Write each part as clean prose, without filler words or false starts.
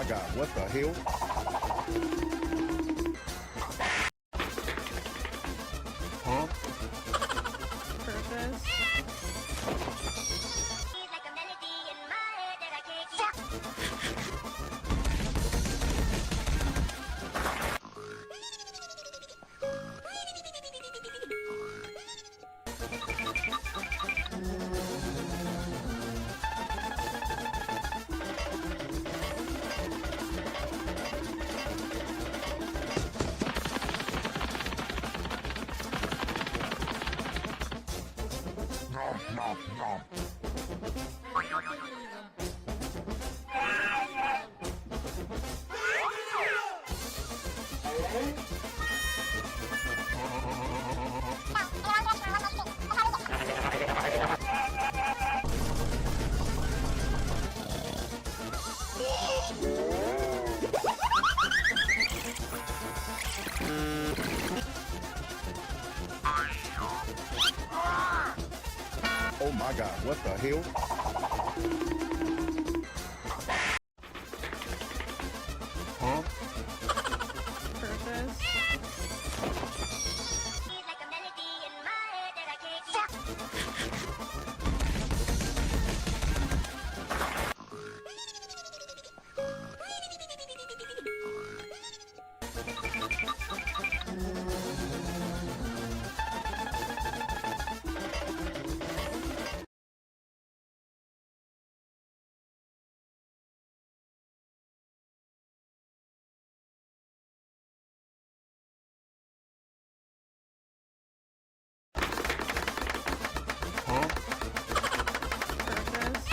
my god, what the hell? Huh? Purpose. Oh my god, what the hell? Huh? Purpose. Huh? Purpose.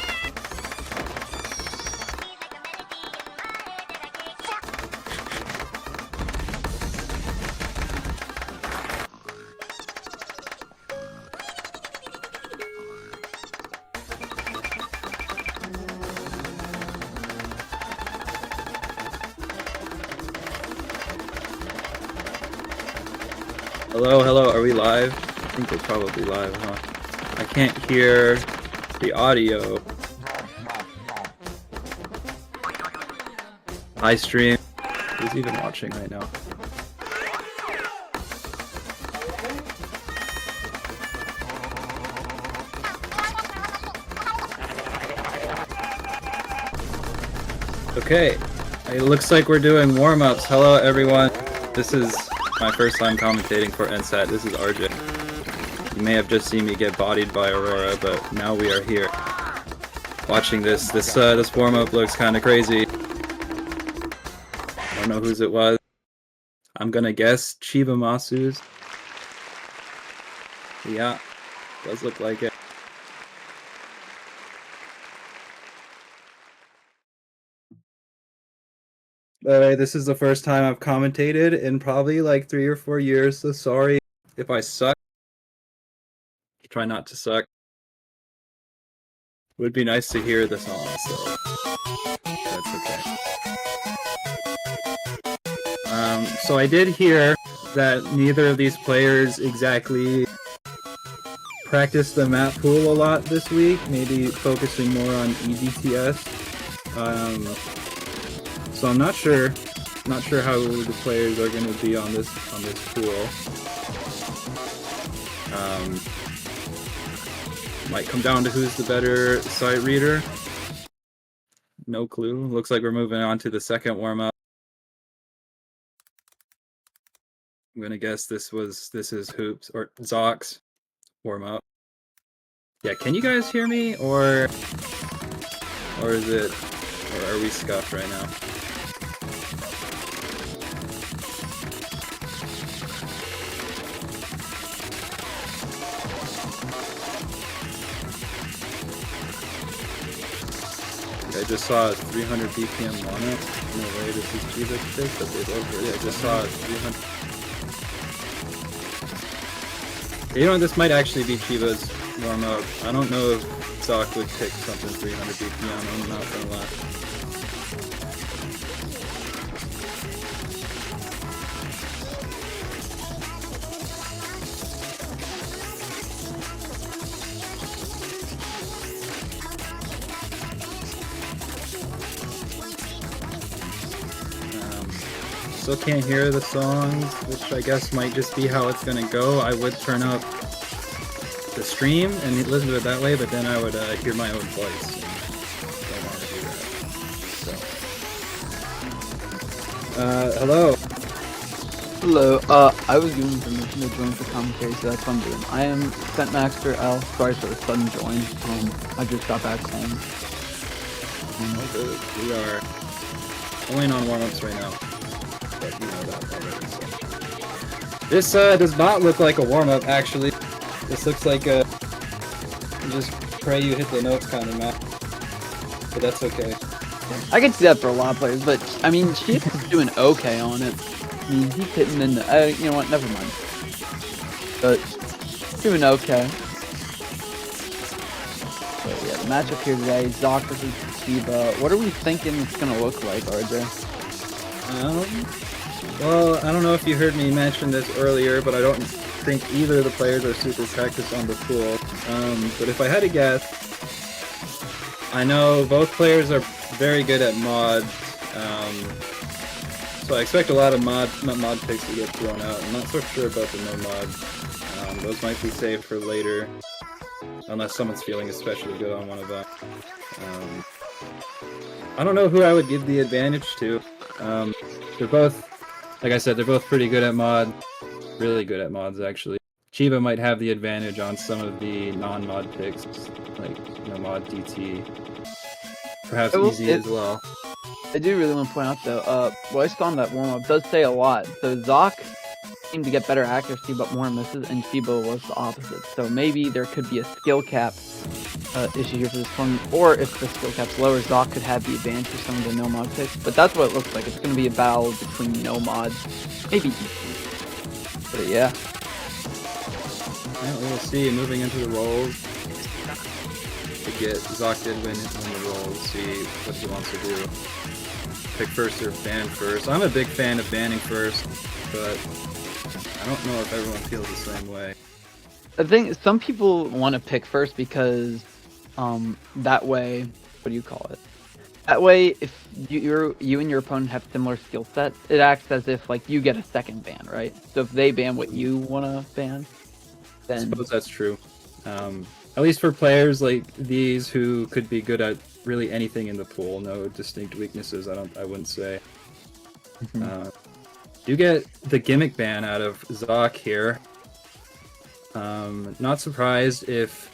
Hello, hello, are we live? I think we're probably live, huh? I can't hear the audio. Hi, stream. Who's even watching right now? Okay, it looks like we're doing warm-ups. Hello, everyone. This is my first time commentating for NSATT. This is RJ. You may have just seen me get bodied by Aurora, but now we are here. Watching this warm-up looks kind of crazy. I don't know whose it was. I'm gonna guess Chibamasu's. Yeah, does look like it. By the way, this is the first time I've commentated in probably like 3 or 4 years, so sorry if I suck. Try not to suck. It would be nice to hear the song, so that's okay. So I did hear that neither of these players exactly practiced the map pool a lot this week, maybe focusing more on EDTS. So I'm not sure how the players are going to be on this pool. Might come down to who's the better sight reader. No clue. Looks like we're moving on to the second warm-up. I'm gonna guess this is Hoops or Zox warm-up. Yeah, can you guys hear me, or are we scuffed right now? I just saw a 300 BPM mono. No way, this is Chiba's pick, but they both were. Yeah, I just saw a 300. You know, this might actually be Chiba's warm up. I don't know if Zoc would pick something 300 BPM, I'm not gonna lie. still can't hear the songs, which I guess might just be how it's gonna go. I would turn up the stream and listen to it that way, but then I would hear my own voice. Don't want to do that. So, hello. Hello, I was given permission to join for commentary, so that's what I'm doing. I am Scentmaster L. Sorry for the sudden join. I just got back home. We are only on warm-ups right now. But you know that already, so. This does not look like a warm-up, actually. This looks like a just pray you hit the notes kind of map. But that's okay. I can see that for a lot of players, but I mean, Chief is doing okay on it. I mean, he's hitting in the. You know what? Never mind. But doing okay. But yeah, the matchup here today: Zoc versus Chiba. What are we thinking it's gonna look like, RJ? Well, I don't know if you heard me mention this earlier, but I don't think either of the players are super practiced on the pool. But if I had to guess, I know both players are very good at mod. So I expect a lot of mod picks to get thrown out. I'm not so sure about the no mod. Those might be saved for later, unless someone's feeling especially good on one of them. I don't know who I would give the advantage to. They're both, like I said, they're both pretty good at mod. Really good at mods, actually. Chiba might have the advantage on some of the non-mod picks, like mod DT. Perhaps easy as well. I do really want to point out though, what I saw in that warm-up does say a lot. So Zoc seemed to get better accuracy but more misses, and Chiba was the opposite. So maybe there could be a skill cap issue here for this one, or if the skill cap's lower, Zoc could have the advantage for some of the no-mod picks. But that's what it looks like. It's going to be a battle between no-mods, maybe DT. But yeah. Well, we'll see. Moving into the rolls. To get Zoc did win the rolls. See what he wants to do. Pick first or ban first. I'm a big fan of banning first, but I don't know if everyone feels the same way. I think some people want to pick first because that way, what do you call it? That way, if you and your opponent have similar skill sets, it acts as if like you get a second ban, right? So if they ban what you want to ban, then I suppose that's true. At least for players like these who could be good at really anything in the pool, no distinct weaknesses. I wouldn't say. Do get the gimmick ban out of Zoc here. Not surprised if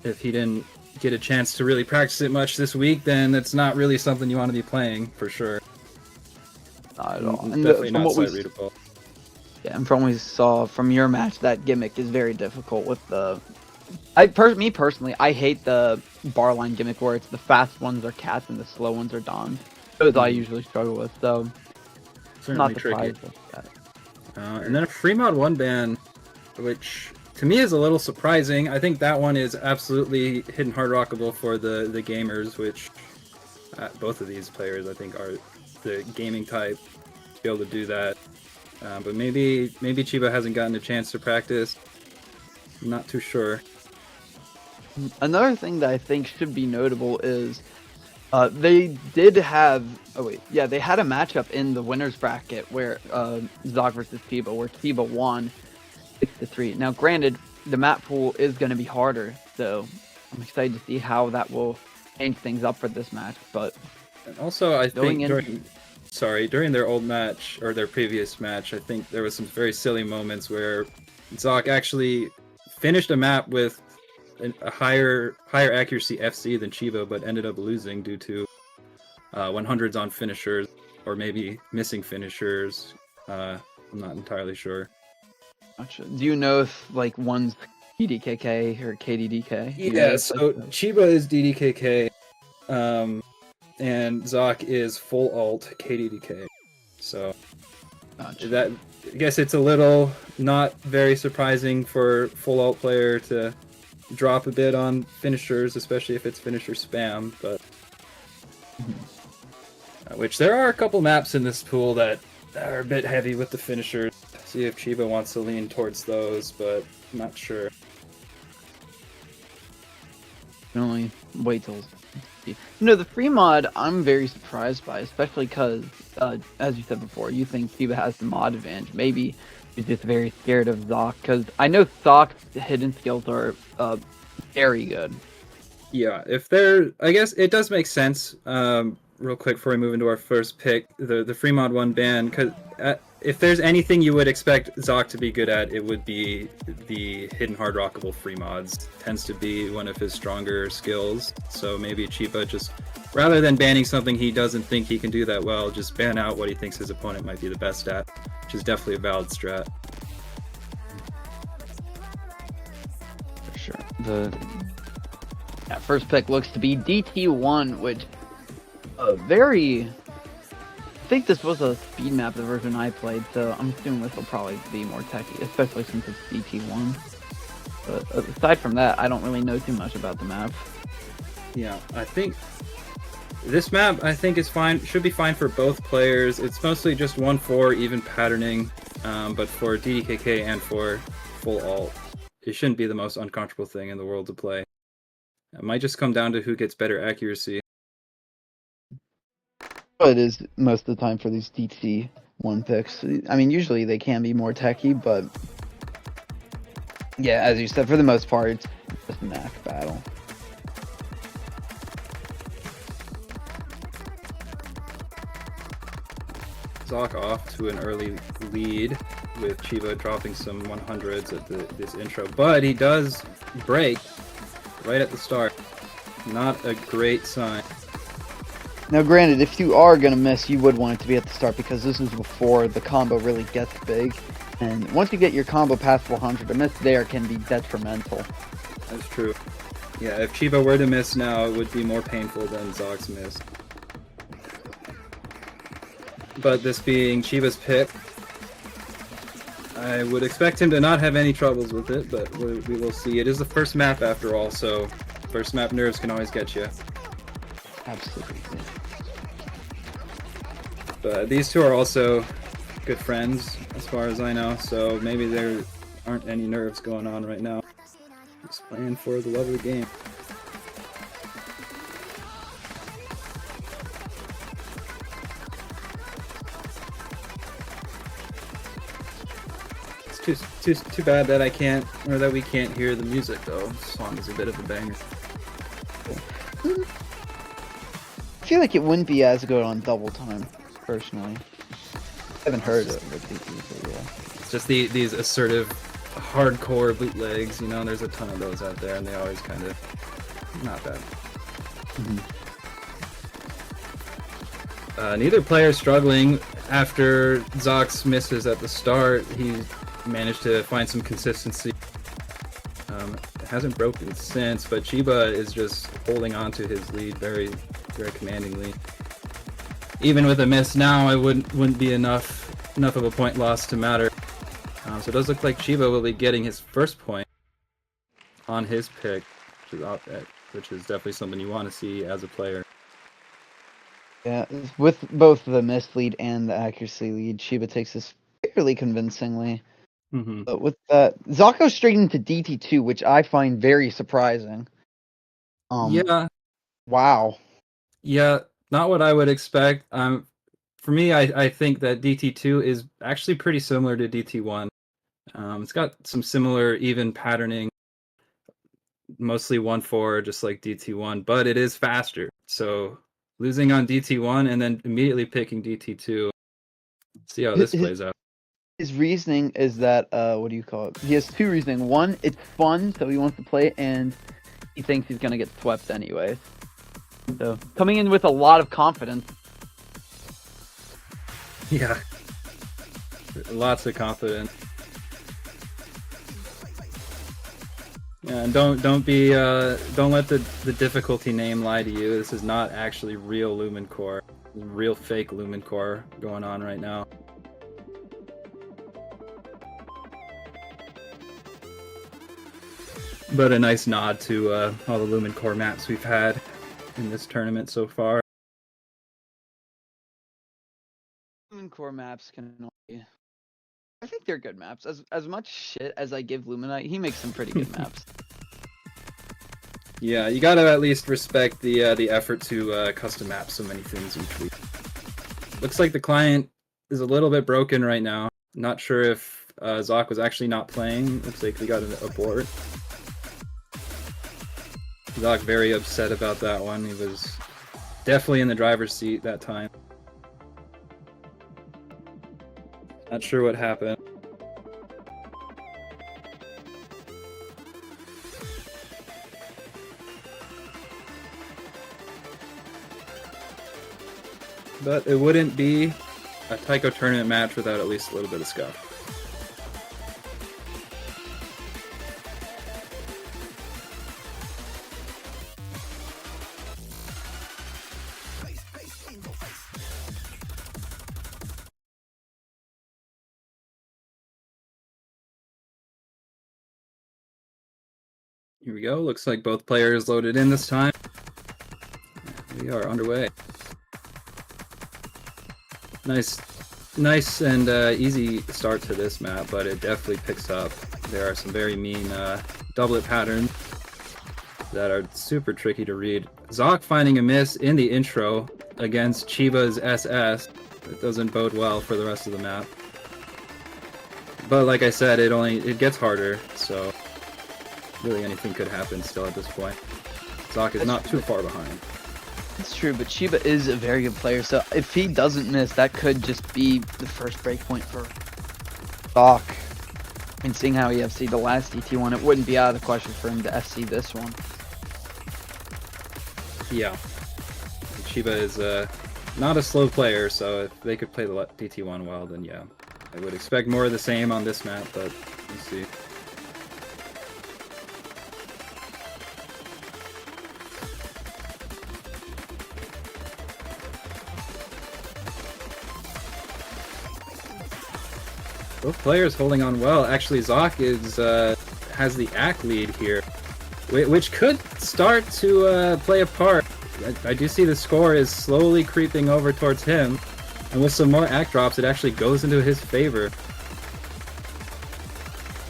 he didn't get a chance to really practice it much this week. Then that's not really something you want to be playing for sure. Not at all. And definitely from not what sight readable. Yeah, and from what we saw from your match, that gimmick is very difficult with the. Me personally, I hate the bar line gimmick where it's the fast ones are cats and the slow ones are dons. Those I usually struggle with, so Certainly not tricky. surprised with that. And then a free mod 1 ban, which to me is a little surprising. I think that one is absolutely hidden hard rockable for the gamers, which both of these players I think are the gaming type to be able to do that. But maybe Chiba hasn't gotten a chance to practice. I'm not too sure. Another thing that I think should be notable is they did have. They had a matchup in the winners bracket where Zoc versus Chiba, where Chiba won 6-3. Now, granted, the map pool is going to be harder, so I'm excited to see how that will change things up for this match. But and also, I think during their old match or their previous match, I think there was some very silly moments where Zoc actually finished a map with a higher accuracy FC than Chiba, but ended up losing due to 100s on finishers or maybe missing finishers. I'm not entirely sure. Gotcha. Do you know if like one's DDKK or KDDK? Yeah, so Chiba is DDKK, and Zoc is full alt KDDK. So Gotcha. that I guess it's a little not very surprising for full alt player to drop a bit on finishers, especially if it's finisher spam, but which there are a couple maps in this pool that are a bit heavy with the finishers. See if Chiba wants to lean towards those, but I'm not sure. Definitely. definitely wait till. You know, the free mod, I'm very surprised by, especially because, as you said before, you think Shiba has the mod advantage. Maybe he's just very scared of Zoc, because I know Zoc's hidden skills are very good. Yeah, I guess it does make sense. Real quick before we move into our first pick, the free mod 1 ban, because if there's anything you would expect Zoc to be good at, it would be the hidden hard rockable free mods. Tends to be one of his stronger skills. So maybe Chiba just, rather than banning something he doesn't think he can do that well, just ban out what he thinks his opponent might be the best at, which is definitely a valid strat. For sure. The first pick looks to be DT1, which very. I think this was a speed map, the version I played, so I'm assuming this will probably be more techy, especially since it's DT1. But aside from that, I don't really know too much about the map. Yeah, I think this map is fine. Should be fine for both players. It's mostly just 1-4 even patterning, but for DDKK and for full alt, it shouldn't be the most uncomfortable thing in the world to play. It might just come down to who gets better accuracy. It is most of the time for these DT1 picks. I mean, usually they can be more techy, but yeah, as you said, for the most part, it's just a knack battle. Zoc off to an early lead with Chiba dropping some 100s at this intro, but he does break right at the start. Not a great sign. Now, granted, if you are going to miss, you would want it to be at the start, because this is before the combo really gets big. And once you get your combo past 400, a miss there can be detrimental. That's true. Yeah, if Chiba were to miss now, it would be more painful than Zoc's miss. But this being Chiba's pick, I would expect him to not have any troubles with it, but we will see. It is the first map after all, so first map nerves can always get you. Absolutely. But these two are also good friends, as far as I know, so maybe there aren't any nerves going on right now. Just playing for the love of the game. It's too bad that we can't hear the music though. This song is a bit of a banger. I feel like it wouldn't be as good on double time, personally. I haven't heard of it, but yeah. It's just these assertive, hardcore bootlegs, you know, there's a ton of those out there, and they always kind of not bad. Neither player struggling. After Zoc's misses at the start, he managed to find some consistency. It hasn't broken since, but Chiba is just holding on to his lead very, very commandingly. Even with a miss now, it wouldn't be enough of a point loss to matter. So it does look like Chiba will be getting his first point on his pick, which is definitely something you want to see as a player. Yeah, with both the miss lead and the accuracy lead, Chiba takes this fairly convincingly. But with that, Zoc goes straight into DT2, which I find very surprising. Yeah. Wow. Yeah, not what I would expect. For me, I think that DT2 is actually pretty similar to DT1. It's got some similar even patterning, mostly 1-4, just like DT1, but it is faster. So losing on DT1 and then immediately picking DT2. See how this plays out. His reasoning is that, what do you call it? He has two reasoning. One, it's fun, so he wants to play, and he thinks he's going to get swept anyway. So, coming in with a lot of confidence. Yeah. Lots of confidence. Yeah, and don't let the difficulty name lie to you. This is not actually real Lumen Core. Real fake Lumen Core going on right now. But a nice nod to all the Lumen Core maps we've had in this tournament so far. Lumen Core maps can only... I think they're good maps. As much shit as I give Luminite, he makes some pretty good maps. Yeah, you gotta at least respect the effort to custom map so many things each week. Looks like the client is a little bit broken right now. Not sure if Zoc was actually not playing. Looks like we got an abort. Zoc very upset about that one. He was definitely in the driver's seat that time. Not sure what happened. But it wouldn't be a Taiko tournament match without at least a little bit of scuff. Here we go. Looks like both players loaded in this time. We are underway. Nice and easy start to this map, but it definitely picks up. There are some very mean doublet patterns that are super tricky to read. Zoc finding a miss in the intro against Chiba's SS. It doesn't bode well for the rest of the map. But like I said, it gets harder, so really anything could happen still at this point. Zoc is not too far behind. It's true, but Chiba is a very good player, so if he doesn't miss, that could just be the first breakpoint for Zoc. I mean, seeing how he FC'd the last DT1, it wouldn't be out of the question for him to FC this one. Yeah. Chiba is not a slow player, so if they could play the DT1 well, then yeah. I would expect more of the same on this map, but we'll see. Both players holding on well. Actually, Zoc has the ACK lead here, which could start to play a part. I do see the score is slowly creeping over towards him, and with some more ACK drops, it actually goes into his favor.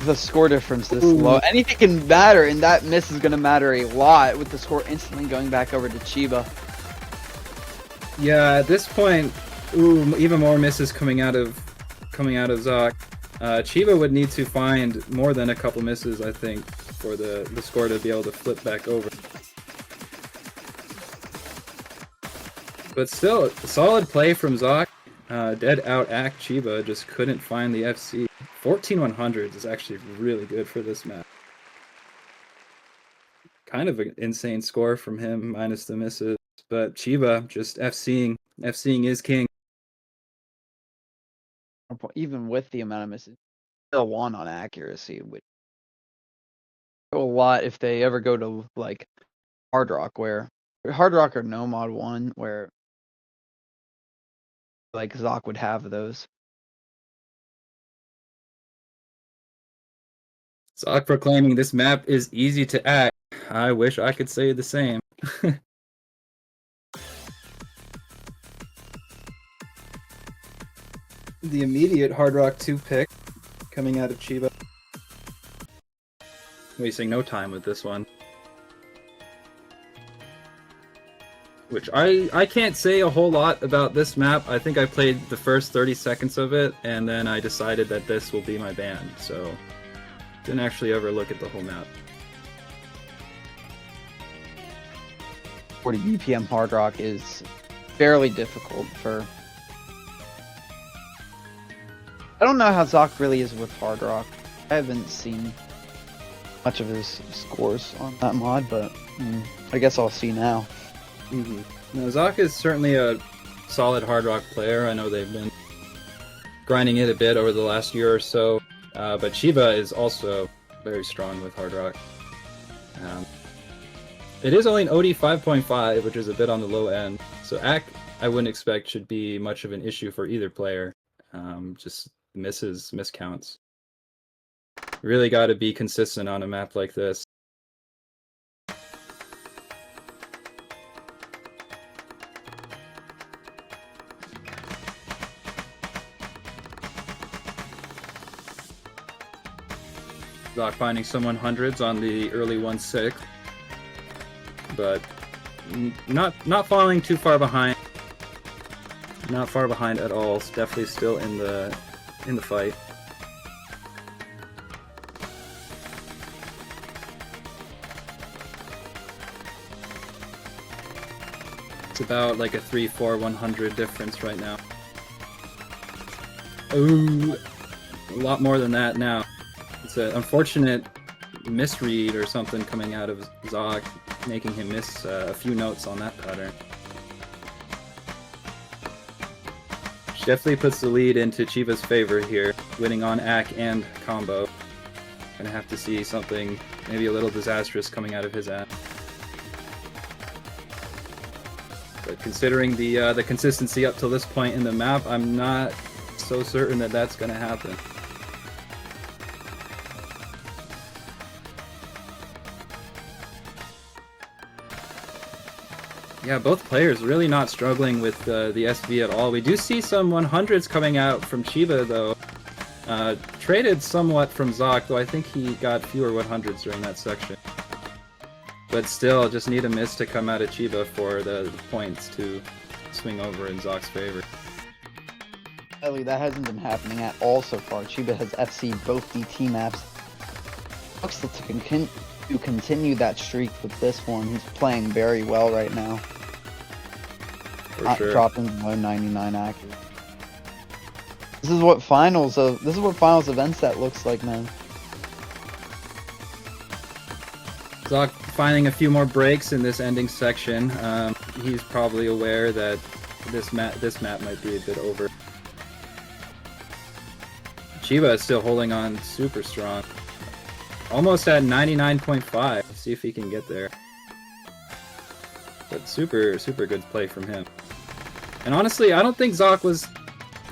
The score difference this low, anything can matter, and that miss is going to matter a lot with the score instantly going back over to Chiba. Yeah, at this point, even more misses coming out of Zoc. Chiba would need to find more than a couple misses, I think, for the score to be able to flip back over. But still, solid play from Zoc. Dead out act Chiba, just couldn't find the FC. 14-100s is actually really good for this map. Kind of an insane score from him, minus the misses. But Chiba just FCing. FCing is king. Even with the amount of misses, still won on accuracy, which a lot if they ever go to like Hard Rock, where Hard Rock or No Mod 1, where like Zoc would have those. Zoc proclaiming this map is easy to act. I wish I could say the same. The immediate Hard Rock 2 pick coming out of Chiba. Wasting no time with this one. Which I can't say a whole lot about this map. I think I played the first 30 seconds of it, and then I decided that this will be my band, so didn't actually ever look at the whole map. 40 BPM Hard Rock is fairly difficult for... I don't know how Zoc really is with Hard Rock. I haven't seen much of his scores on that mod, but I guess I'll see now. Now, Zoc is certainly a solid Hard Rock player. I know they've been grinding it a bit over the last year or so, but Chiba is also very strong with Hard Rock. It is only an OD 5.5, which is a bit on the low end, so ACK I wouldn't expect should be much of an issue for either player. Just miscounts. Really got to be consistent on a map like this. Zoc finding some 100s on the early 1-6. but not falling too far behind. Not far behind at all. It's definitely still in the fight. It's about like a 3-4-100 difference right now. Ooh, a lot more than that now. It's an unfortunate misread or something coming out of Zoc, making him miss a few notes on that pattern. Which definitely puts the lead into Chiba's favor here, winning on AC and combo. Gonna have to see something maybe a little disastrous coming out of his end. But considering the consistency up till this point in the map, I'm not so certain that that's gonna happen. Yeah, both players really not struggling with the SV at all. We do see some 100s coming out from Chiba though. Traded somewhat from Zoc, though I think he got fewer 100s during that section. But still, just need a miss to come out of Chiba for the points to swing over in Zoc's favor. Ellie, that hasn't been happening at all so far. Chiba has FC'd both DT maps. Looks to continue that streak with this one. He's playing very well right now. For sure. Dropping below 99 accuracy. This is what finals of NSATT looks like, man. Zoc finding a few more breaks in this ending section. He's probably aware that this map might be a bit over. Chiba is still holding on super strong. Almost at 99.5. See if he can get there. But super good play from him. And honestly, I don't think Zoc was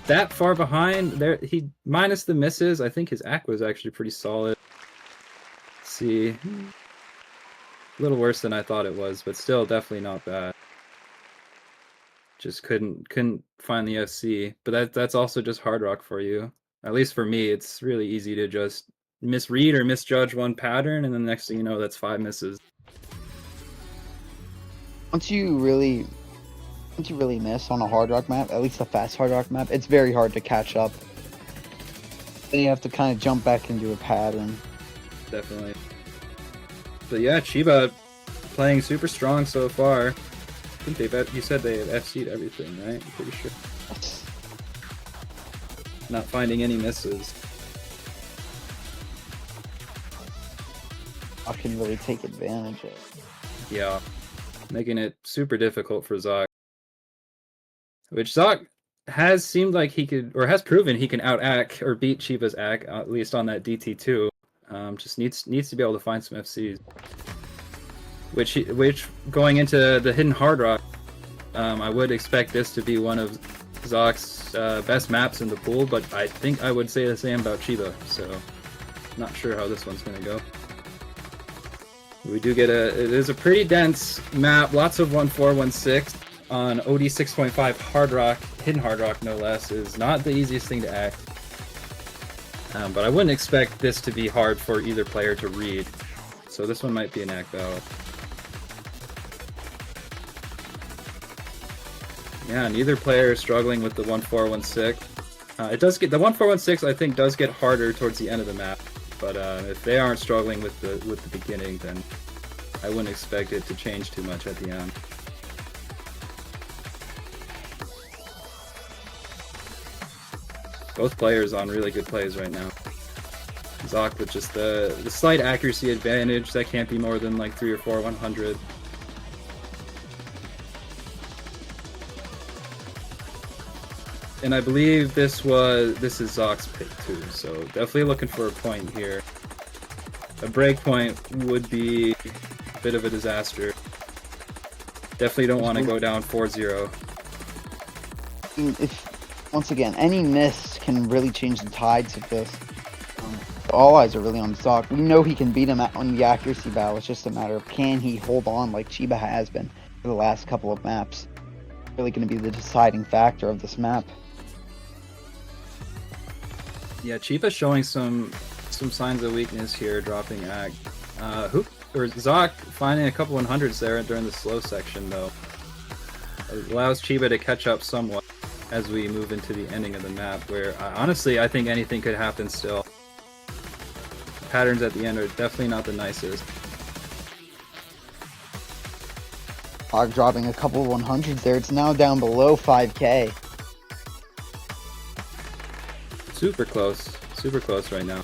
that far behind. There, he minus the misses. I think his AC was actually pretty solid. Let's see, a little worse than I thought it was, but still definitely not bad. Just couldn't find the FC. But that's also just hard rock for you. At least for me, it's really easy to just misread or misjudge one pattern, and then the next thing you know, that's 5 misses. Once you really miss on a hard rock map, at least a fast hard rock map, it's very hard to catch up. Then you have to kind of jump back into a pattern. Definitely. But yeah, Chiba playing super strong so far. I think you said they have FC'd everything, right? I'm pretty sure. Not finding any misses. I can really take advantage of it. Yeah, making it super difficult for Zoc. Which Zoc has seemed like he could, or has proven he can out-AC or beat Chiba's AC, at least on that DT2. Just needs to be able to find some FCs. Which going into the hidden hard rock, I would expect this to be one of Zoc's best maps in the pool, but I think I would say the same about Chiba, so not sure how this one's gonna go. We do get it is a pretty dense map, lots of 1-4-1-6 on OD 6.5 hard rock, hidden hard rock no less, is not the easiest thing to act. But I wouldn't expect this to be hard for either player to read, so this one might be an act battle. Yeah, neither player is struggling with the 1-4-1-6. It does get the 1-4-1-6. I think does get harder towards the end of the map, but if they aren't struggling with the beginning, then I wouldn't expect it to change too much at the end. Both players on really good plays right now. Zoc with just the slight accuracy advantage that can't be more than like 3 or 4 100. And I believe this is Zoc's pick too, so definitely looking for a point here. A break point would be a bit of a disaster. Definitely don't want to go down 4-0. Once again, any miss can really change the tides of this. All eyes are really on Zoc. We know he can beat him on the accuracy battle. It's just a matter of can he hold on like Chiba has been for the last couple of maps. Really going to be the deciding factor of this map. Yeah, Chiba showing some signs of weakness here, dropping AC. Zoc finding a couple 100s there during the slow section, though. It allows Chiba to catch up somewhat as we move into the ending of the map, where honestly I think anything could happen still. The patterns at the end are definitely not the nicest. Hog dropping a couple 100s there. It's now down below 5k. Super close right now.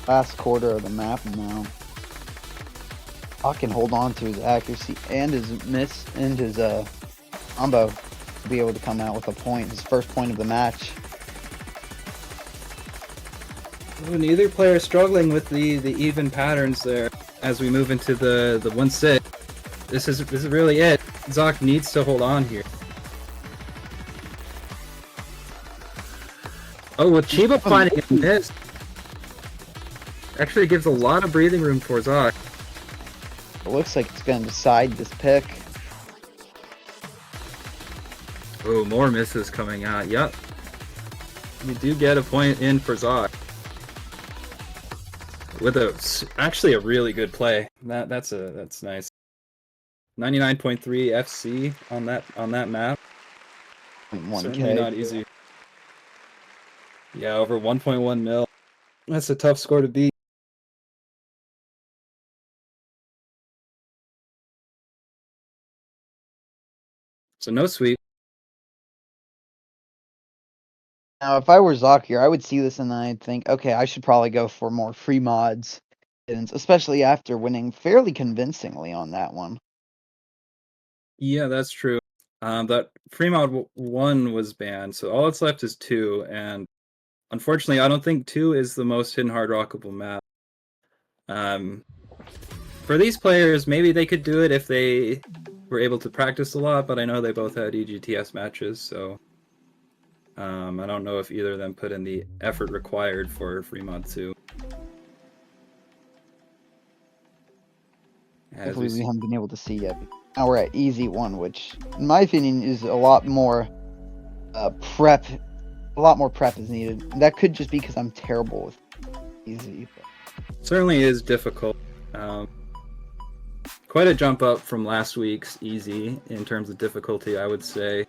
Last quarter of the map now. Hawk can hold on to his accuracy and his miss and his combo to be able to come out with a point, his first point of the match. Well, neither player is struggling with the even patterns there as we move into the 1-6. This is really it. Zoc needs to hold on here. Oh, with Chiba finding a miss, actually gives a lot of breathing room for Zoc. It looks like it's going to decide this pick. Oh, more misses coming out. Yep. You do get a point in for Zoc. With actually a really good play. That's nice. 99.3 FC on that map. 1K. Certainly not easy. Yeah, over 1.1 mil. That's a tough score to beat. So no sweep. Now, if I were Zoc here, I would see this and then I'd think, okay, I should probably go for more free mods, especially after winning fairly convincingly on that one. Yeah, that's true. That free mod 1 was banned, so all that's left is 2, and unfortunately, I don't think 2 is the most hidden hard rockable map. For these players, maybe they could do it if they were able to practice a lot, but I know they both had EGTS matches, so I don't know if either of them put in the effort required for free mod 2. Hopefully we haven't been able to see yet. Now we're at easy 1, which, in my opinion, is a lot more prep. A lot more prep is needed. That could just be because I'm terrible with easy. But... certainly is difficult. Quite a jump up from last week's easy in terms of difficulty, I would say.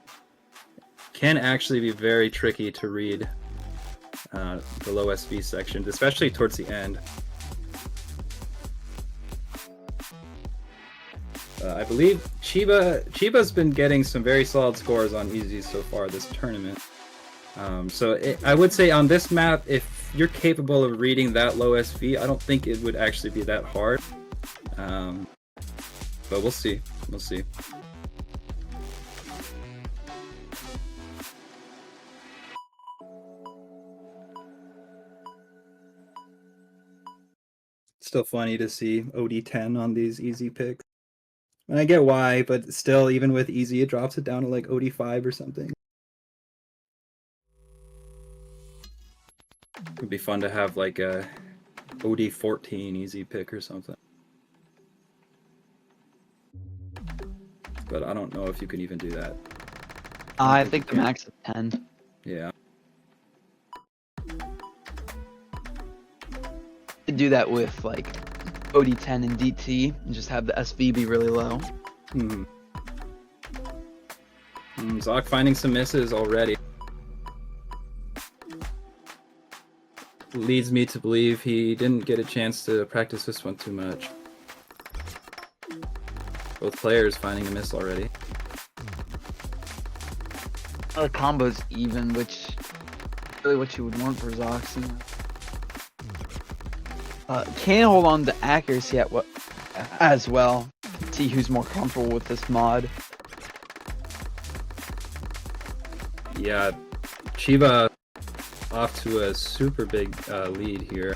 Can actually be very tricky to read the low SV sections, especially towards the end. I believe Chiba's been getting some very solid scores on easy so far this tournament. I would say on this map, if you're capable of reading that low SV, I don't think it would actually be that hard. But we'll see. We'll see. Still funny to see OD10 on these easy picks. And I get why, but still, even with easy, it drops it down to like OD5 or something. It would be fun to have like a OD14 easy pick or something. But I don't know if you can even do that. I think the max is 10. Yeah. Could do that with like OD10 and DT and just have the SV be really low. Zoc finding some misses already. Leads me to believe he didn't get a chance to practice this one too much. Both players finding a miss already. The combo's even, which is really what you would want for Zox. Can't hold on to accuracy as well. See who's more comfortable with this mod. Yeah, Chiba off to a super big lead here.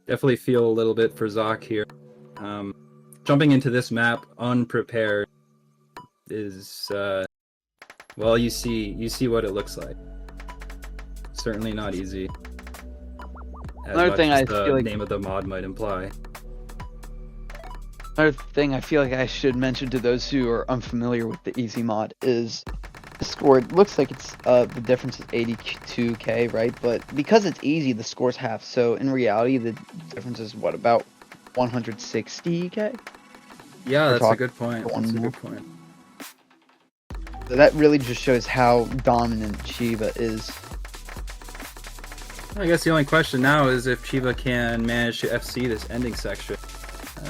Definitely feel a little bit for Zoc here. Jumping into this map unprepared is well, you see what it looks like. Certainly not easy. As Another much thing as I the feel like name of the mod might imply. Another thing I feel like I should mention to those who are unfamiliar with the easy mod is the score. It looks like it's the difference is 82k, right? But because it's easy, the score's half. So in reality, the difference is what, about 160k? Yeah, We're that's a good point. one That's a more. good point. So that really just shows how dominant Chiba is. I guess the only question now is if Chiba can manage to FC this ending section,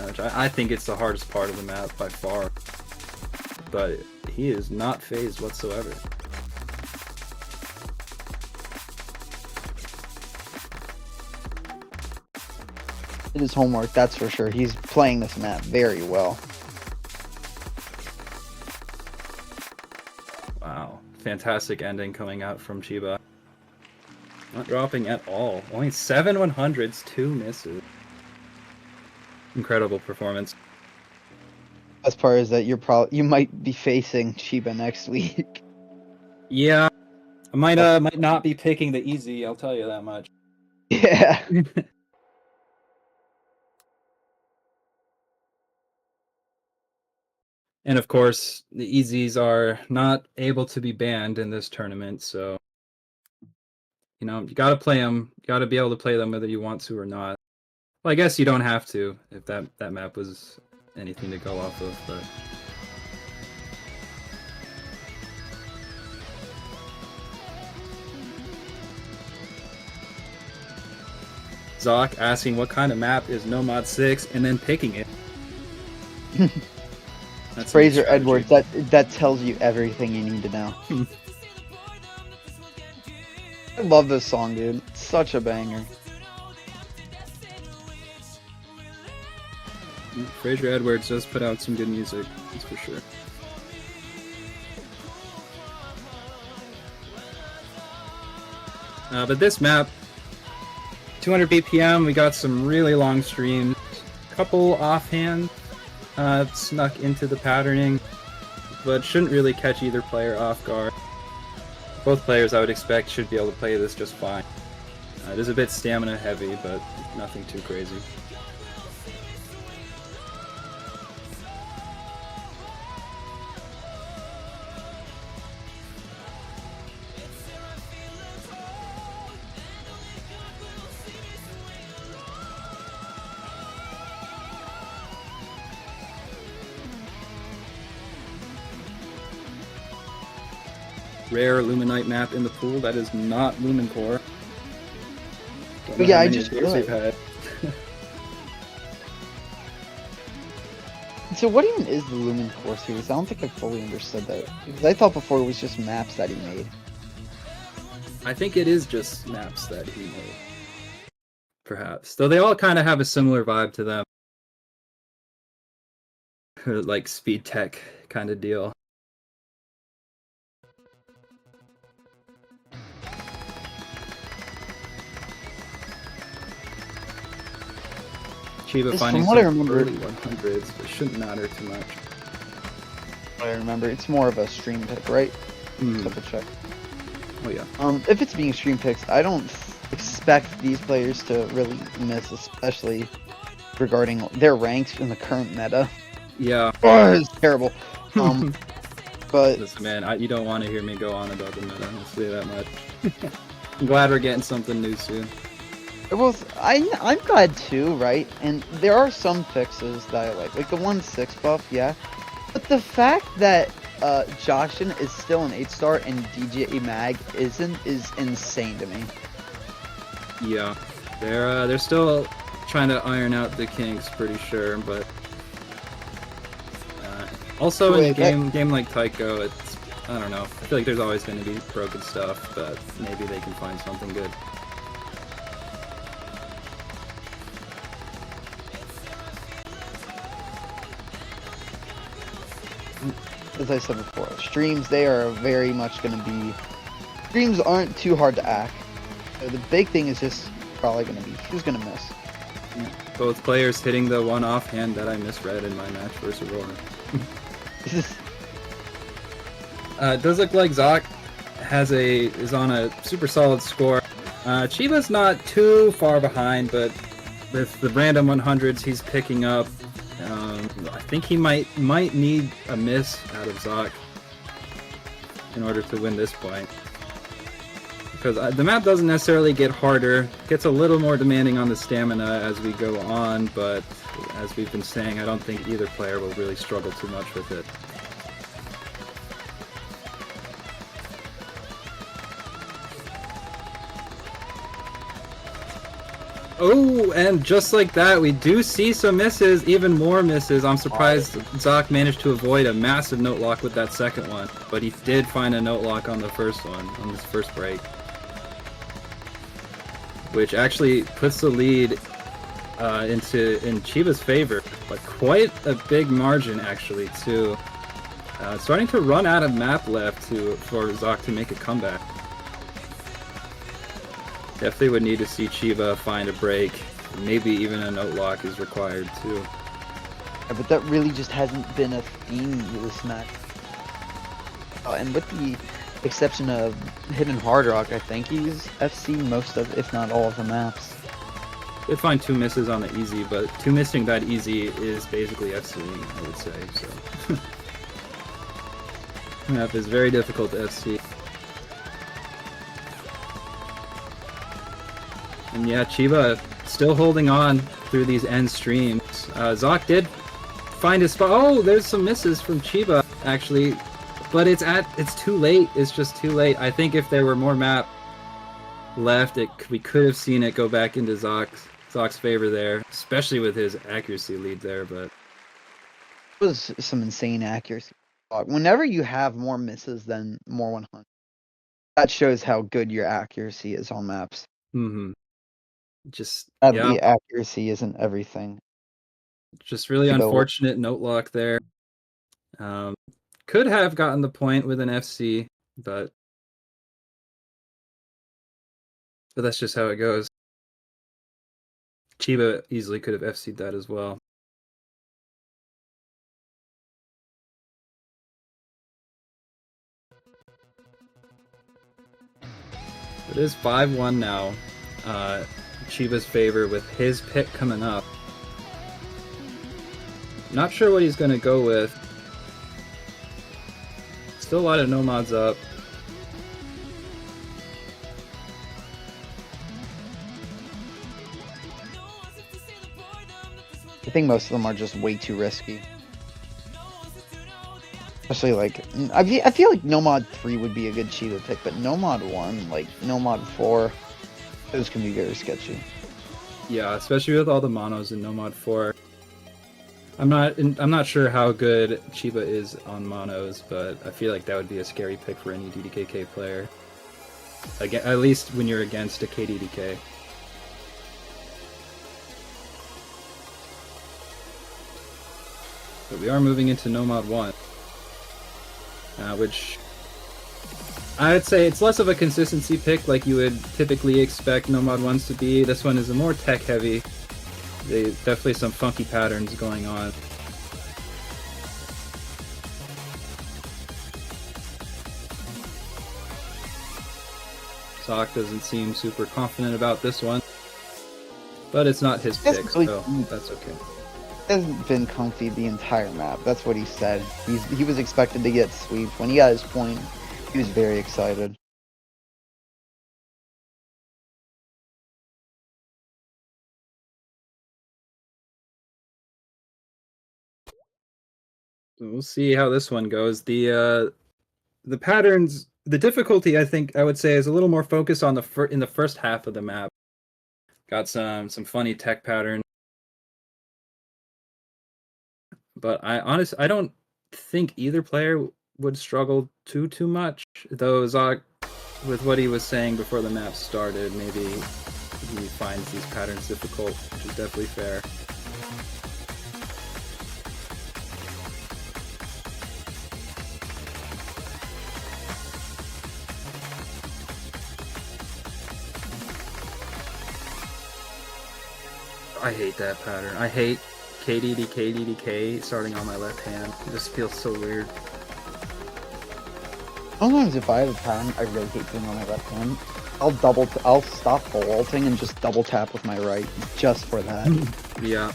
which I think it's the hardest part of the map by far. But he is not phased whatsoever. It is homework, that's for sure. He's playing this map very well. Wow. Fantastic ending coming out from Chiba. Not dropping at all. Only 7 100s, 2 misses. Incredible performance. Best part is that you might be facing Chiba next week. Yeah. I might not be picking the easy, I'll tell you that much. Yeah. And of course, the easies are not able to be banned in this tournament, so you know, you gotta play them. You gotta be able to play them whether you want to or not. Well, I guess you don't have to if that map was anything to go off of, but Zoc asking what kind of map is No Mod 6 and then picking it. That's Fraser Edwards, that tells you everything you need to know. I love this song, dude. It's such a banger. Fraser Edwards does put out some good music, that's for sure. But this map, 200 BPM, we got some really long streams, a couple offhand snuck into the patterning, but shouldn't really catch either player off guard. Both players, I would expect, should be able to play this just fine. It is a bit stamina heavy, but nothing too crazy. Rare Luminite map in the pool. That is not Lumen Core. Don't know Yeah, how I many just of those we've realized. had. So what even is the Lumen Core series? I don't think I fully understood that. Because I thought before it was just maps that he made. I think it is just maps that he made. Perhaps. Though they all kind of have a similar vibe to them. Like speed tech kind of deal. Chiba Just finding from what I some remember- early 100s, but shouldn't matter too much. I remember it's more of a stream pick, right? Hmm. Double check. Oh yeah. If it's being stream picks, I don't expect these players to really miss, especially regarding their ranks in the current meta. Yeah. Oh, it's terrible. But Listen, man, you don't want to hear me go on about the meta. I'll say that much. I'm glad we're getting something new soon. I'm glad too, right? And there are some fixes that I like the 1-6 buff, yeah. But the fact that Joshin is still an 8-star and DJ Mag isn't is insane to me. Yeah, they're still trying to iron out the kinks, pretty sure, but also in a game like Taiko, it's, I don't know. I feel like there's always going to be broken stuff, but maybe they can find something good. As I said before, streams, they are very much going to be... Streams aren't too hard to act. So the big thing is just probably going to be who's going to miss. Both players hitting the one offhand that I misread in my match versus Aurora. It does look like Zoc is on a super solid score. Chiba's not too far behind, but with the random 100s he's picking up, I think he might need a miss out of Zoc in order to win this point. Because the map doesn't necessarily get harder, it gets a little more demanding on the stamina as we go on, but as we've been saying, I don't think either player will really struggle too much with it. Oh, and just like that, we do see some misses, even more misses. I'm surprised Zoc managed to avoid a massive note lock with that second one, but he did find a note lock on the first one, on this first break. Which actually puts the lead in Chiba's favor, but quite a big margin actually too. Starting to run out of map left for Zoc to make a comeback. Definitely would need to see Chiba find a break. Maybe even a note lock is required too. Yeah, but that really just hasn't been a theme this match. And with the exception of Hidden Hard Rock, I think he's FC most of, if not all of the maps. Did find 2 misses on the easy, but 2 missing that easy is basically FC, I would say, so. Map is very difficult to FC. And yeah, Chiba still holding on through these end streams. Zoc did find his spot. Oh, there's some misses from Chiba, actually. But it's too late. It's just too late. I think if there were more map left, we could have seen it go back into Zoc's favor there, especially with his accuracy lead there. But It was some insane accuracy. Whenever you have more misses than more 100, that shows how good your accuracy is on maps. just The accuracy isn't everything. Just really unfortunate note lock there. Could have gotten the point with an FC, but that's just how it goes. Chiba easily could have FC'd that as well. It is 5-1 now. Chiba's favor with his pick coming up. Not sure what he's going to go with. Still a lot of nomads up. I think most of them are just way too risky. Especially like, I feel like Nomad 3 would be a good Chiba pick, but Nomad 1, like Nomad 4, those can be very sketchy. Yeah, especially with all the monos in Nomad 4. I'm not sure how good Chiba is on monos, but I feel like that would be a scary pick for any DDKK player. Again, at least when you're against a KDDK. But we are moving into Nomad 1, which I would say it's less of a consistency pick like you would typically expect Nomad 1s to be. This one is a more tech heavy. There's definitely some funky patterns going on. Zoc doesn't seem super confident about this one, but it's not his pick, so that's okay. He hasn't been comfy the entire map. That's what he said. He was expected to get sweep. When he got his point, he was very excited. We'll see how this one goes. The patterns, the difficulty, I think I would say, is a little more focused on in the first half of the map. Got some funny tech patterns, but I don't think either player would struggle too much. Though Zoc, with what he was saying before the map started, maybe he finds these patterns difficult, which is definitely fair. I hate that pattern. I hate KDDK starting on my left hand. It just feels so weird. Sometimes if I have a pattern I really hate doing on my left hand, I'll stop full ulting and just double tap with my right just for that. Yeah.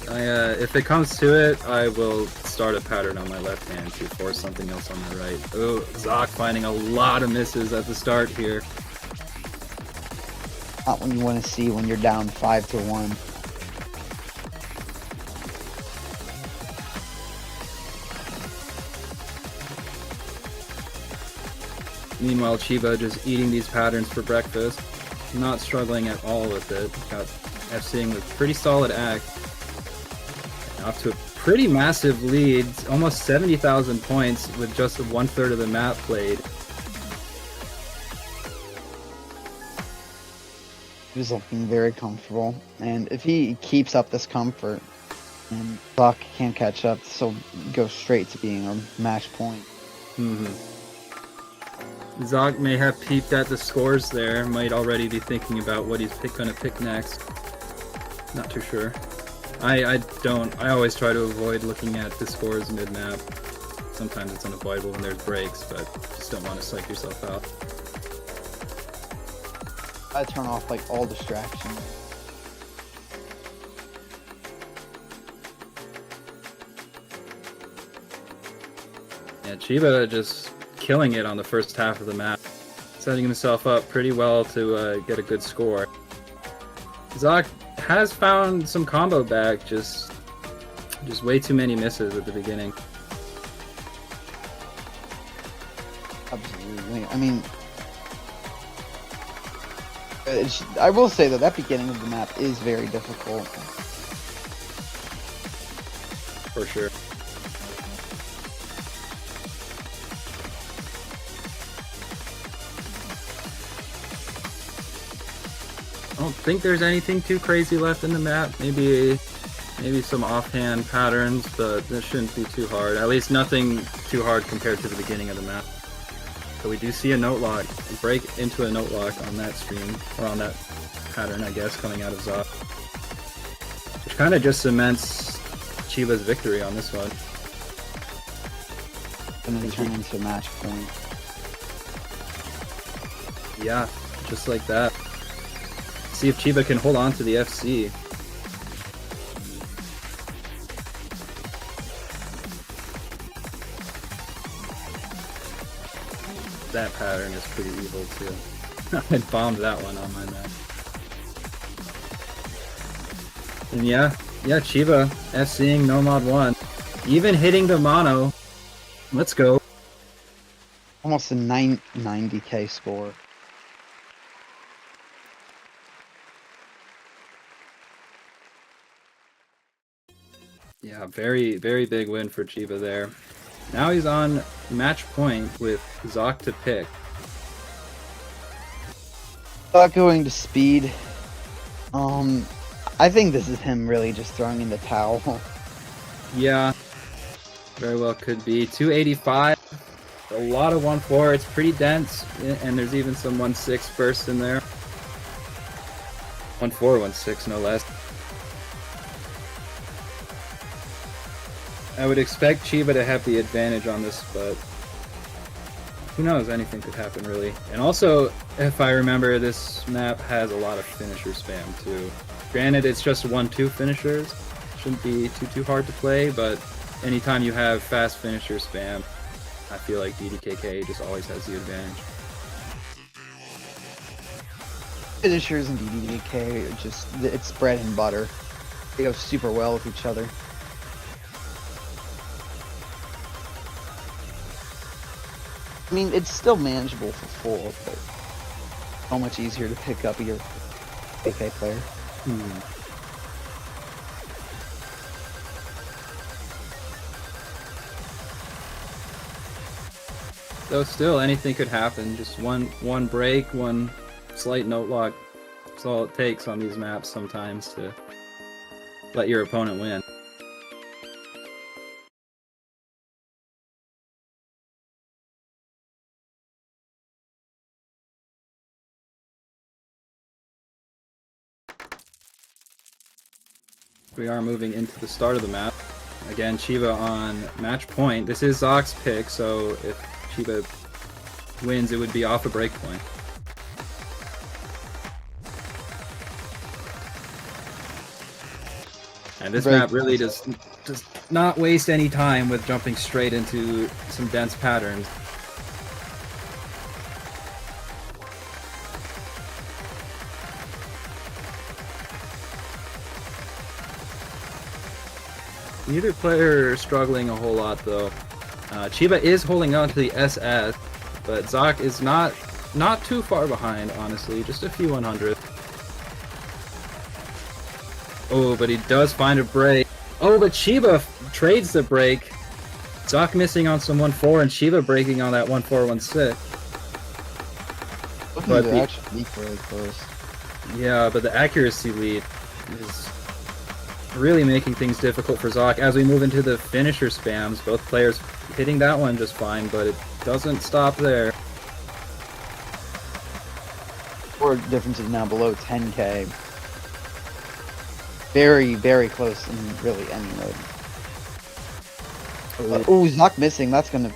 If it comes to it, I will start a pattern on my left hand to force something else on my right. Oh, Zoc finding a lot of misses at the start here. Not when you want to see when you're down 5-1. Meanwhile, Chiba just eating these patterns for breakfast. Not struggling at all with it. Got FCing with pretty solid act. Off to a pretty massive lead, almost 70,000 points with just 1/3 of the map played. He was looking very comfortable, and if he keeps up this comfort, and Zoc can't catch up, this will go straight to being a match point. Zoc may have peeped at the scores there, might already be thinking about what he's gonna pick next. Not too sure. I always try to avoid looking at the scores mid-map. Sometimes it's unavoidable when there's breaks, but just don't want to psych yourself out. I turn off like all distractions. Yeah, Chiba just killing it on the first half of the map, setting himself up pretty well to get a good score. Zoc has found some combo back, just way too many misses at the beginning. Absolutely. I mean, I will say that that beginning of the map is very difficult. For sure. I don't think there's anything too crazy left in the map. Maybe some offhand patterns, but this shouldn't be too hard. At least nothing too hard compared to the beginning of the map. So we do see a note lock, a break into a note lock on that stream, or on that pattern, I guess, coming out of Zoc. Which kind of just cements Chiba's victory on this one. And then turn into a match point. Yeah, just like that. See if Chiba can hold on to the FC. That pattern is pretty evil too. I bombed that one on my map. And yeah, Chiba FCing no mod 1. Even hitting the mono. Let's go. Almost a 90k score. Yeah, very, very big win for Chiba there. Now he's on match point with Zoc to pick. Not going to speed. I think this is him really just throwing in the towel. Yeah, very well could be. 285, a lot of 1-4. It's pretty dense, and there's even some 1-6 bursts in there. 1-4, 1-6, no less. I would expect Chiba to have the advantage on this, but who knows? Anything could happen, really. And also, if I remember, this map has a lot of finisher spam, too. Granted, it's just 1-2 finishers. Shouldn't be too hard to play, but anytime you have fast finisher spam, I feel like DDKK just always has the advantage. Finishers and DDK are just, it's bread and butter. They go super well with each other. I mean, it's still manageable for full, but so much easier to pick up your AK player. Though still, anything could happen. Just one break, one slight note lock. That's all it takes on these maps sometimes to let your opponent win. We are moving into the start of the map. Again, Chiba on match point. This is Zoc's pick, so if Chiba wins, it would be off a break point. And this Very map really does not waste any time with jumping straight into some dense patterns. Neither player is struggling a whole lot though. Chiba is holding on to the SS, but Zoc is not too far behind, honestly, just a few 100. Oh, but he does find a break. Oh, but Chiba trades the break. Zoc missing on some 1-4 and Chiba breaking on that 1-4-1-6. Looking But to the- actually be really close. Yeah, but the accuracy lead is really making things difficult for Zoc as we move into the finisher spams. Both players hitting that one just fine, but it doesn't stop there. Score difference is now below 10k. Very, very close in really any mode. Oh, Zoc missing. That's gonna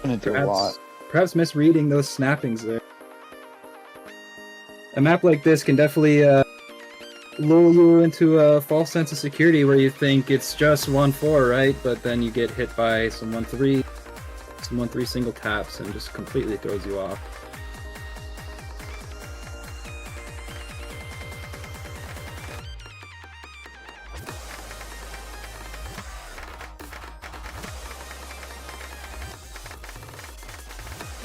do a lot. Perhaps misreading those snappings there. A map like this can definitely lull you into a false sense of security where you think it's just 1-4, right? But then you get hit by some 1-3 single taps and just completely throws you off.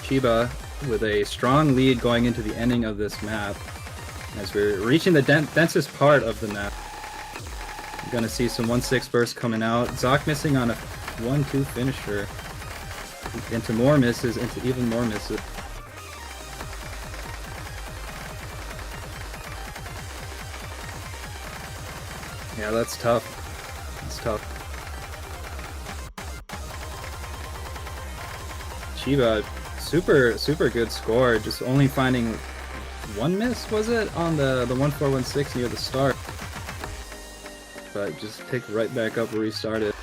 Chiba with a strong lead going into the ending of this map. As we're reaching the densest part of the map, you're gonna see some 1-6 bursts coming out. Zoc missing on a 1-2 finisher. Into more misses, into even more misses. Yeah, that's tough. That's tough. Chiba, super good score. Just only finding one miss, was it? On the 1-4-1-6 near the start. But just pick right back up where he started.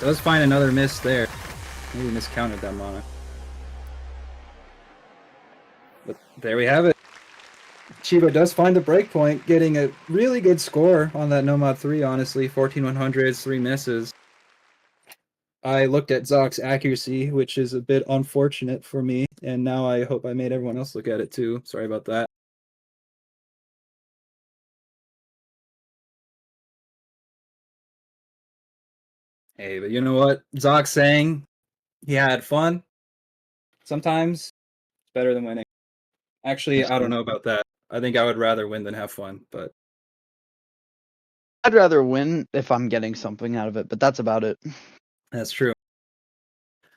Does find another miss there. Maybe miscounted that mana. But there we have it. Chiba does find the breakpoint, getting a really good score on that Nomad 3, honestly. 14 100s, 3 misses. I looked at Zoc's accuracy, which is a bit unfortunate for me, and now I hope I made everyone else look at it too. Sorry about that. Hey, but you know what? Zoc's saying he had fun. Sometimes it's better than winning. Actually, I don't know about that. I think I would rather win than have fun, but I'd rather win if I'm getting something out of it, but that's about it. that's true.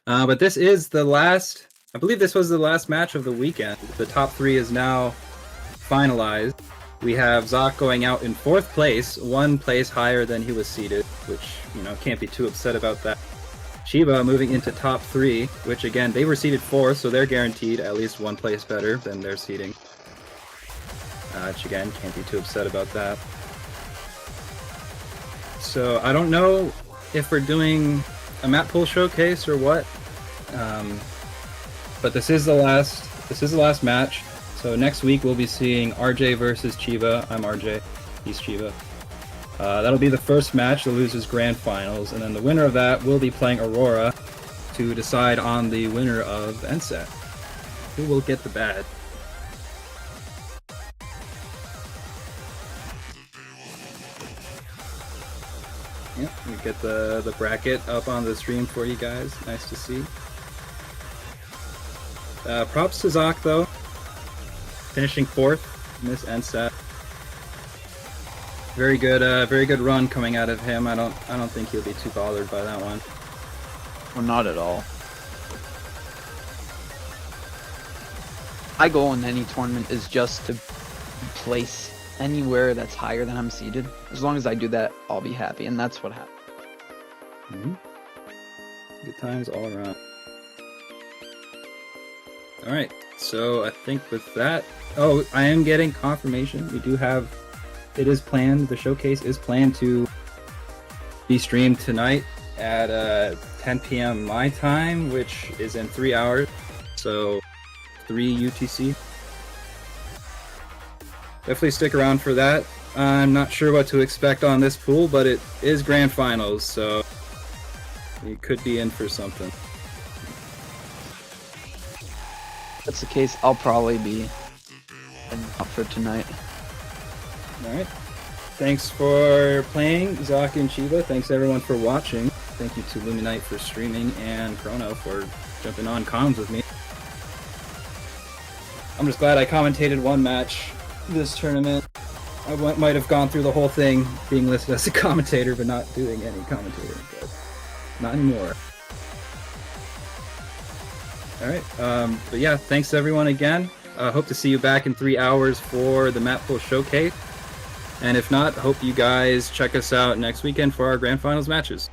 But this is the last, I believe this was the last match of the weekend. The top 3 is now finalized. We have Zoc going out in 4th place, 1 place higher than he was seeded, which, you know, can't be too upset about that. Chiba moving into top 3, which again, they were seeded 4th, so they're guaranteed at least 1 place better than their seeding. Which again, can't be too upset about that. So I don't know if we're doing a map pool showcase or what, but this is the last match. So next week we'll be seeing RJ versus Chiba. I'm RJ, he's Chiba. That'll be the first match, the losers grand finals, and then the winner of that will be playing Aurora to decide on the winner of NSATT. Who will get the bad? Yep, we get the bracket up on the stream for you guys. Nice to see. Props to Zoc though, finishing 4th in this NSATT. Very good run coming out of him. I don't think he'll be too bothered by that one. Well, not at all. My goal in any tournament is just to place anywhere that's higher than I'm seated. As long as I do that, I'll be happy, and that's what happened. Good times all around. Alright, so I think with that... Oh, I am getting confirmation. We do have... It is planned, the showcase is planned to be streamed tonight at 10 p.m. my time, which is in 3 hours. So, 3 UTC. Definitely stick around for that. I'm not sure what to expect on this pool, but it is grand finals, so you could be in for something. If that's the case, I'll probably be up for tonight. Alright. Thanks for playing, Zoc and Chiba. Thanks everyone for watching. Thank you to Luminite for streaming and Chrono for jumping on comms with me. I'm just glad I commentated one match this tournament. I might have gone through the whole thing being listed as a commentator, but not doing any commentating. But not anymore. Alright, but yeah, thanks everyone again. Hope to see you back in 3 hours for the Map Pool Showcase. And if not, hope you guys check us out next weekend for our Grand Finals matches.